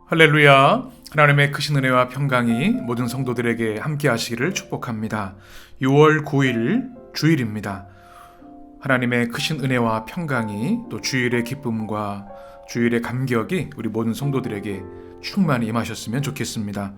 할렐루야. 하나님의 크신 은혜와 평강이 모든 성도들에게 함께 하시기를 축복합니다. 6월 9일 주일입니다. 하나님의 크신 은혜와 평강이 또 주일의 기쁨과 주일의 감격이 우리 모든 성도들에게 충만히 임하셨으면 좋겠습니다.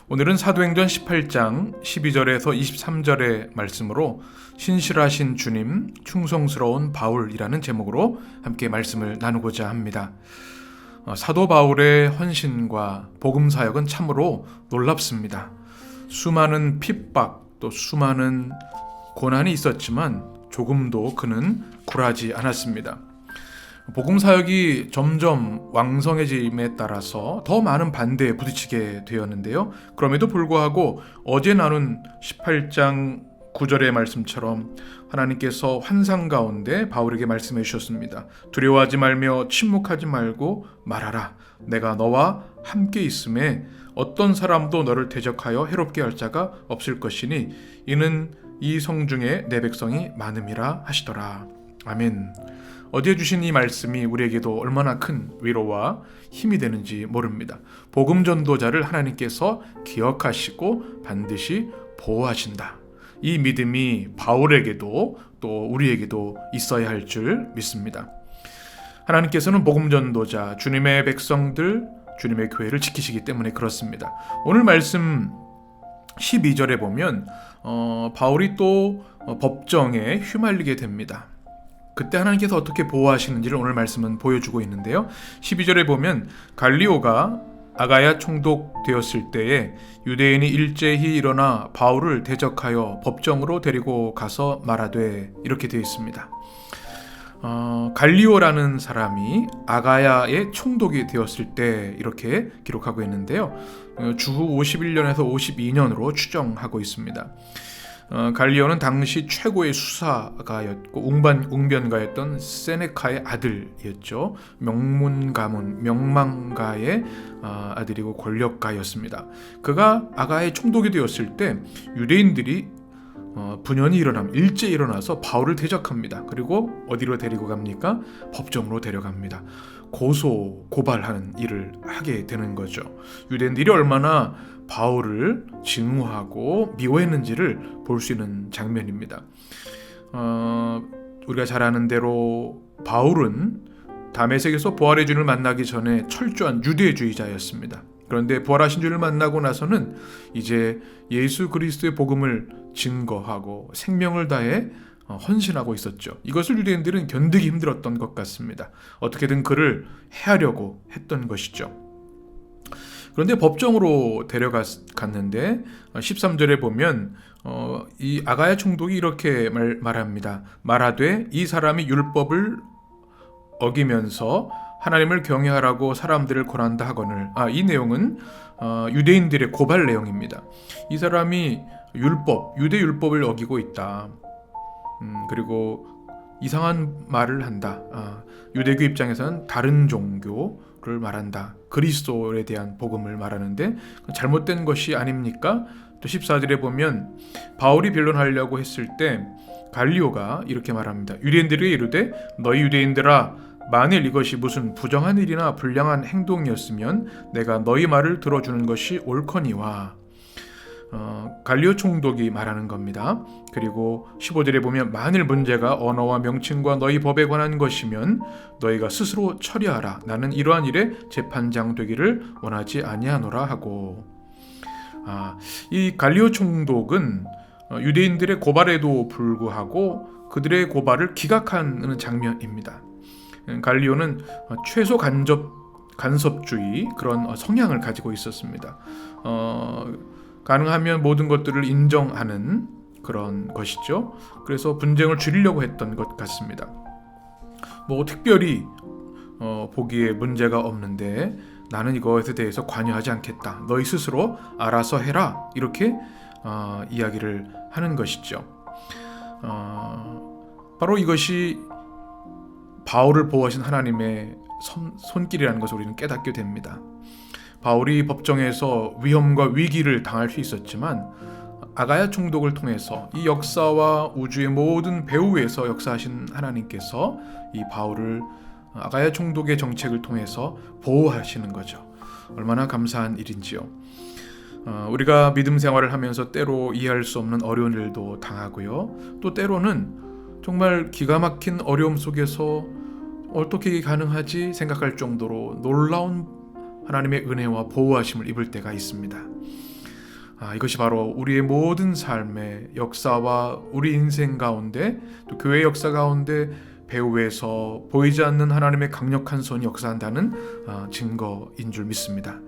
오늘은 사도행전 18장 12절에서 23절의 말씀으로 신실하신 주님, 충성스러운 바울이라는 제목으로 함께 말씀을 나누고자 합니다. 사도 바울의 헌신과 복음 사역은 참으로 놀랍습니다. 수많은 핍박 또 수많은 고난이 있었지만 조금도 그는 굴하지 않았습니다. 복음 사역이 점점 왕성해짐에 따라서 더 많은 반대에 부딪히게 되었는데요. 그럼에도 불구하고 어제 나눈 18장 9절의 말씀처럼 하나님께서 환상 가운데 바울에게 말씀해 주셨습니다. 두려워하지 말며 침묵하지 말고 말하라. 내가 너와 함께 있음에 어떤 사람도 너를 대적하여 해롭게 할 자가 없을 것이니 이는 이 성 중에 내 백성이 많음이라 하시더라. 아멘. 어제 주신 이 말씀이 우리에게도 얼마나 큰 위로와 힘이 되는지 모릅니다. 복음 전도자를 하나님께서 기억하시고 반드시 보호하신다. 이 믿음이 바울에게도 또 우리에게도 있어야 할 줄 믿습니다. 하나님께서는 복음 전도자, 주님의 백성들, 주님의 교회를 지키시기 때문에 그렇습니다. 오늘 말씀 12절에 보면 바울이 또 법정에 휘말리게 됩니다. 그때 하나님께서 어떻게 보호하시는지를 오늘 말씀은 보여주고 있는데요. 12절에 보면 갈리오가 아가야 총독되었을 때에 유대인이 일제히 일어나 바울을 대적하여 법정으로 데리고 가서 말하되 이렇게 되어 있습니다. 갈리오라는 사람이 아가야의 총독이 되었을 때 이렇게 기록하고 있는데요. 주후 51년에서 52년으로 추정하고 있습니다. 갈리오는 당시 최고의 수사가였고 웅변가였던 세네카의 아들이었죠. 명문가문, 명망가의 아들이고 권력가였습니다. 그가 아가의 총독이 되었을 때 유대인들이 분연히 일제 일어나서 바울을 대적합니다. 그리고 어디로 데리고 갑니까? 법정으로 데려갑니다. 고발하는 일을 하게 되는 거죠. 유대인들이 얼마나 바울을 증오하고 미워했는지를 볼 수 있는 장면입니다. 우리가 잘 아는 대로 바울은 다메섹에서 부활의 주를 만나기 전에 철저한 유대주의자였습니다. 그런데 부활하신 주를 만나고 나서는 이제 예수 그리스도의 복음을 증거하고 생명을 다해 헌신하고 있었죠. 이것을 유대인들은 견디기 힘들었던 것 같습니다. 어떻게든 그를 해하려고 했던 것이죠. 그런데 법정으로 데려갔는데 13절에 보면 이 아가야 총독이 이렇게 말합니다. 말하되 이 사람이 율법을 어기면서 하나님을 경외하라고 사람들을 권한다 하거늘. 이 내용은 유대인들의 고발 내용입니다. 이 사람이 유대 율법을 어기고 있다. 그리고 이상한 말을 한다. 유대교 입장에서는 다른 종교를 말한다. 그리스도에 대한 복음을 말하는데 잘못된 것이 아닙니까? 또 14절에 보면 바울이 변론하려고 했을 때 갈리오가 이렇게 말합니다. 유대인들에게 이르되 너희 유대인들아 만일 이것이 무슨 부정한 일이나 불량한 행동이었으면 내가 너희 말을 들어주는 것이 옳거니와. 갈리오 총독이 말하는 겁니다. 그리고 15절에 보면 만일 문제가 언어와 명칭과 너희 법에 관한 것이면 너희가 스스로 처리하라. 나는 이러한 일에 재판장 되기를 원하지 아니하노라 하고. 이 갈리오 총독은 유대인들의 고발에도 불구하고 그들의 고발을 기각하는 장면입니다. 갈리오는 최소 간섭주의 그런 성향을 가지고 있었습니다. 가능하면 모든 것들을 인정하는 그런 것이죠. 그래서 분쟁을 줄이려고 했던 것 같습니다. 특별히 보기에 문제가 없는데 나는 이것에 대해서 관여하지 않겠다. 너희 스스로 알아서 해라. 이렇게 이야기를 하는 것이죠. 바로 이것이 바울을 보호하신 하나님의 손길이라는 것을 우리는 깨닫게 됩니다. 바울이 법정에서 위험과 위기를 당할 수 있었지만 아가야 총독을 통해서 이 역사와 우주의 모든 배후에서 역사하신 하나님께서 이 바울을 아가야 총독의 정책을 통해서 보호하시는 거죠. 얼마나 감사한 일인지요. 우리가 믿음 생활을 하면서 때로 이해할 수 없는 어려운 일도 당하고요. 또 때로는 정말 기가 막힌 어려움 속에서 어떻게 이게 가능하지 생각할 정도로 놀라운 하나님의 은혜와 보호하심을 입을 때가 있습니다. 이것이 바로 우리의 모든 삶의 역사와 우리 인생 가운데 또 교회 역사 가운데 배후에서 보이지 않는 하나님의 강력한 손이 역사한다는 증거인 줄 믿습니다.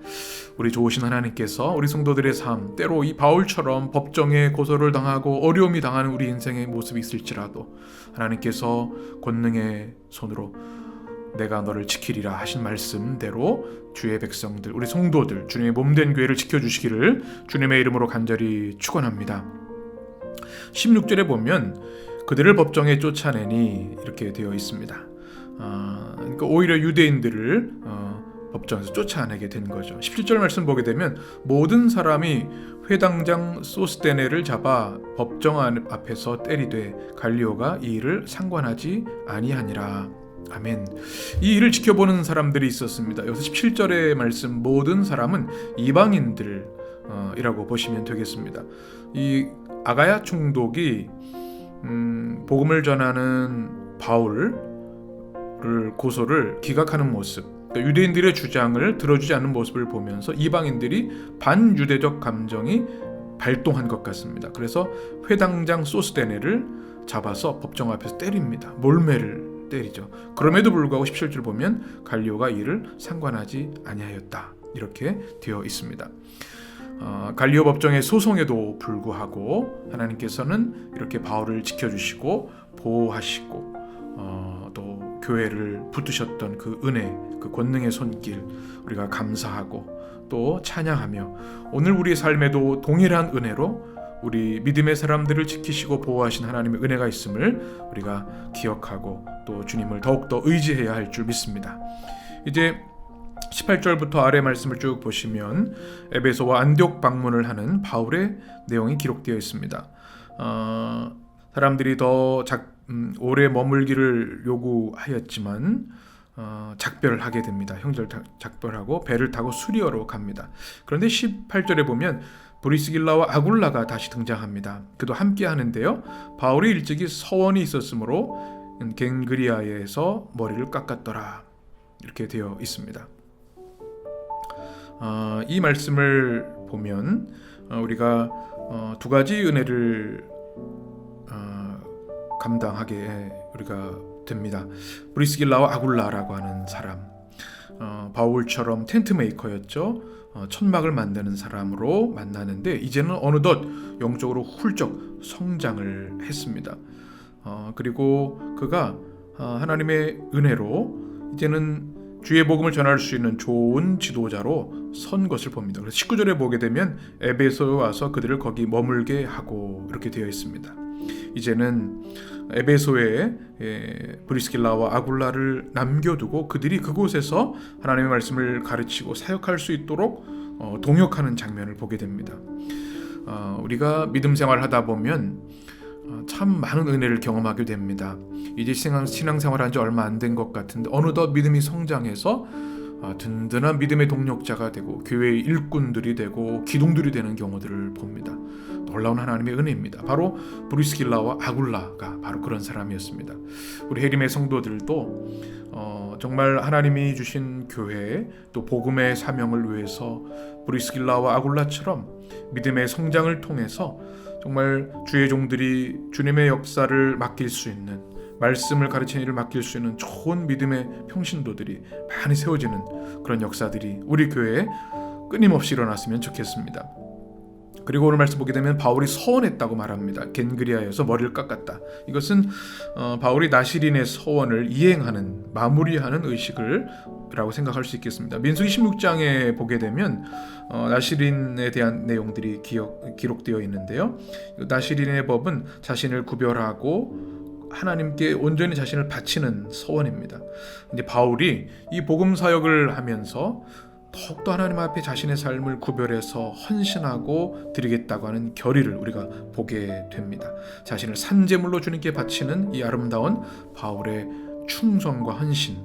우리 좋으신 하나님께서 우리 성도들의 삶, 때로 이 바울처럼 법정에 고소를 당하고 어려움이 당하는 우리 인생의 모습이 있을지라도 하나님께서 권능의 손으로 내가 너를 지키리라 하신 말씀대로 주의 백성들, 우리 성도들, 주님의 몸된 교회를 지켜주시기를 주님의 이름으로 간절히 축원합니다. 16절에 보면 그들을 법정에 쫓아내니 이렇게 되어 있습니다. 그러니까 오히려 유대인들을 법정에서 쫓아내게 된 거죠. 17절 말씀 보게 되면 모든 사람이 회당장 소스데네를 잡아 법정 앞에서 때리되 갈리오가 이 일을 상관하지 아니하니라. 아멘. 이 일을 지켜보는 사람들이 있었습니다. 여기서 17절의 말씀 모든 사람은 이방인들이라고 보시면 되겠습니다. 이 아가야 총독이 복음을 전하는 바울을 고소를 기각하는 모습, 그러니까 유대인들의 주장을 들어주지 않는 모습을 보면서 이방인들이 반유대적 감정이 발동한 것 같습니다. 그래서 회당장 소스데네를 잡아서 법정 앞에서 때립니다. 몰매를 때리죠. 그럼에도 불구하고 17절 보면 갈리오가 이를 상관하지 아니하였다 이렇게 되어 있습니다. 갈리오 법정의 소송에도 불구하고 하나님께서는 이렇게 바울을 지켜주시고 보호하시고 또 교회를 붙드셨던 그 은혜, 그 권능의 손길 우리가 감사하고 또 찬양하며 오늘 우리의 삶에도 동일한 은혜로 우리 믿음의 사람들을 지키시고 보호하신 하나님의 은혜가 있음을 우리가 기억하고 또 주님을 더욱더 의지해야 할 줄 믿습니다. 이제 18절부터 아래 말씀을 쭉 보시면 에베소와 안디옥 방문을 하는 바울의 내용이 기록되어 있습니다. 사람들이 더 오래 머물기를 요구하였지만 작별을 하게 됩니다. 형제를 작별하고 배를 타고 수리어로 갑니다. 그런데 18절에 보면 브리스길라와 아굴라가 다시 등장합니다. 그도 함께 하는데요. 바울이 일찍이 서원이 있었으므로 겐그리아에서 머리를 깎았더라 이렇게 되어 있습니다. 이 말씀을 보면 우리가 두 가지 은혜를 감당하게 우리가 됩니다. 브리스길라와 아굴라라고 하는 사람, 바울처럼 텐트 메이커였죠. 천막을 만드는 사람으로 만나는데 이제는 어느덧 영적으로 훌쩍 성장을 했습니다. 그리고 그가 하나님의 은혜로 이제는 주의 복음을 전할 수 있는 좋은 지도자로 선 것을 봅니다. 그래서 19절에 보게 되면 에베소에 와서 그들을 거기 머물게 하고 이렇게 되어 있습니다. 이제는 에베소에 브리스길라와 아굴라를 남겨두고 그들이 그곳에서 하나님의 말씀을 가르치고 사역할 수 있도록 동역하는 장면을 보게 됩니다. 우리가 믿음 생활을 하다 보면 참 많은 은혜를 경험하게 됩니다. 이제 신앙생활한 지 얼마 안 된 것 같은데 어느덧 믿음이 성장해서 든든한 믿음의 동력자가 되고 교회의 일꾼들이 되고 기둥들이 되는 경우들을 봅니다. 놀라운 하나님의 은혜입니다. 바로 브리스길라와 아굴라가 바로 그런 사람이었습니다. 우리 해림의 성도들도 정말 하나님이 주신 교회 또 복음의 사명을 위해서 브리스길라와 아굴라처럼 믿음의 성장을 통해서 정말 주의 종들이 주님의 역사를 맡길 수 있는 말씀을 가르치는 일을 맡길 수 있는 좋은 믿음의 평신도들이 많이 세워지는 그런 역사들이 우리 교회에 끊임없이 일어났으면 좋겠습니다. 그리고 오늘 말씀 보게 되면 바울이 서원했다고 말합니다. 겐그리아에서 머리를 깎았다. 이것은 바울이 나시린의 서원을 이행하는 마무리하는 의식을 라고 생각할 수 있겠습니다. 민수기 16장에 보게 되면 나시린에 대한 내용들이 기록되어 있는데요. 나시린의 법은 자신을 구별하고 하나님께 온전히 자신을 바치는 서원입니다. 근데 바울이 이 복음 사역을 하면서 더욱더 하나님 앞에 자신의 삶을 구별해서 헌신하고 드리겠다고 하는 결의를 우리가 보게 됩니다. 자신을 산제물로 주님께 바치는 이 아름다운 바울의 충성과 헌신,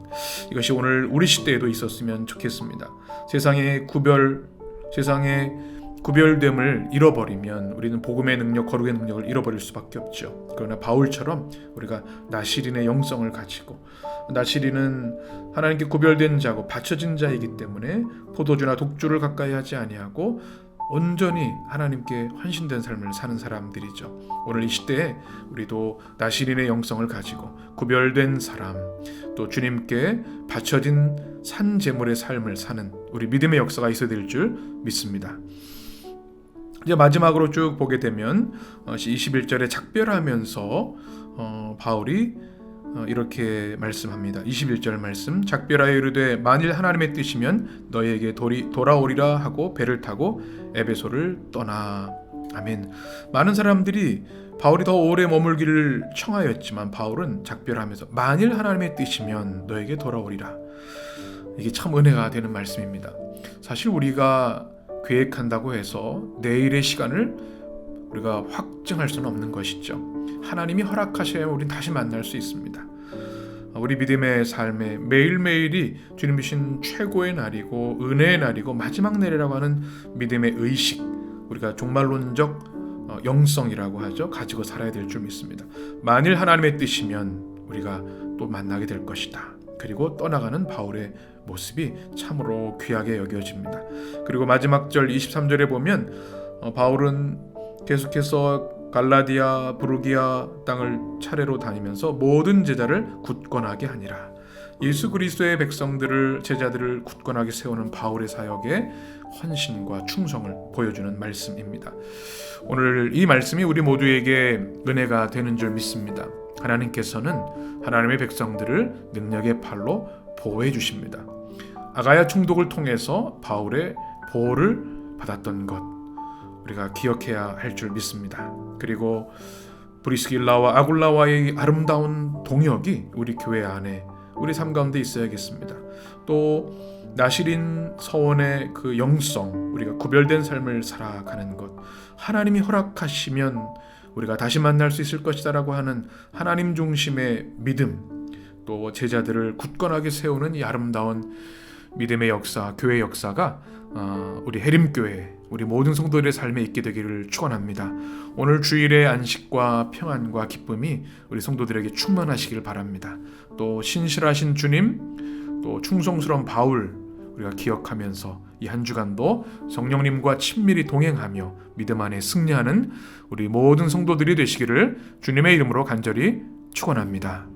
이것이 오늘 우리 시대에도 있었으면 좋겠습니다. 세상의 구별됨을 잃어버리면 우리는 복음의 능력, 거룩의 능력을 잃어버릴 수밖에 없죠. 그러나 바울처럼 우리가 나시린의 영성을 가지고, 나시린은 하나님께 구별된 자고 바쳐진 자이기 때문에 포도주나 독주를 가까이 하지 아니하고 온전히 하나님께 헌신된 삶을 사는 사람들이죠. 오늘 이 시대에 우리도 나시린의 영성을 가지고 구별된 사람, 또 주님께 바쳐진 산 제물의 삶을 사는 우리 믿음의 역사가 있어야 될 줄 믿습니다. 이제 마지막으로 쭉 보게 되면 21절에 작별하면서 바울이 이렇게 말씀합니다. 21절 말씀, 작별하여 이르되 만일 하나님의 뜻이면 너희에게 돌아오리라 하고 배를 타고 에베소를 떠나. 아멘. 많은 사람들이 바울이 더 오래 머물기를 청하였지만 바울은 작별하면서 만일 하나님의 뜻이면 너에게 돌아오리라. 이게 참 은혜가 되는 말씀입니다. 사실 우리가 계획한다고 해서 내일의 시간을 우리가 확증할 수는 없는 것이죠. 하나님이 허락하셔야 우리는 다시 만날 수 있습니다. 우리 믿음의 삶에 매일매일이 주님 주신 최고의 날이고 은혜의 날이고 마지막 날이라고 하는 믿음의 의식, 우리가 종말론적 영성이라고 하죠. 가지고 살아야 될 줄 믿습니다. 만일 하나님의 뜻이면 우리가 또 만나게 될 것이다. 그리고 떠나가는 바울의 모습이 참으로 귀하게 여겨집니다. 그리고 마지막 절 23절에 보면 바울은 계속해서 갈라디아, 부르기아 땅을 차례로 다니면서 모든 제자를 굳건하게 하니라. 예수 그리스도의 백성들을, 제자들을 굳건하게 세우는 바울의 사역에 헌신과 충성을 보여주는 말씀입니다. 오늘 이 말씀이 우리 모두에게 은혜가 되는 줄 믿습니다. 하나님께서는 하나님의 백성들을 능력의 팔로 보호해 주십니다. 아가야 총독을 통해서 바울의 보호를 받았던 것 우리가 기억해야 할 줄 믿습니다. 그리고 브리스길라와 아굴라와의 아름다운 동역이 우리 교회 안에, 우리 삶 가운데 있어야겠습니다. 또 나시린 서원의 그 영성, 우리가 구별된 삶을 살아가는 것, 하나님이 허락하시면 우리가 다시 만날 수 있을 것이다라고 하는 하나님 중심의 믿음, 또 제자들을 굳건하게 세우는 이 아름다운 믿음의 역사, 교회 역사가 우리 해림교회, 우리 모든 성도들의 삶에 있게 되기를 축원합니다. 오늘 주일의 안식과 평안과 기쁨이 우리 성도들에게 충만하시길 바랍니다. 또 신실하신 주님, 또 충성스러운 바울 우리가 기억하면서 이 한 주간도 성령님과 친밀히 동행하며 믿음 안에 승리하는 우리 모든 성도들이 되시기를 주님의 이름으로 간절히 축원합니다.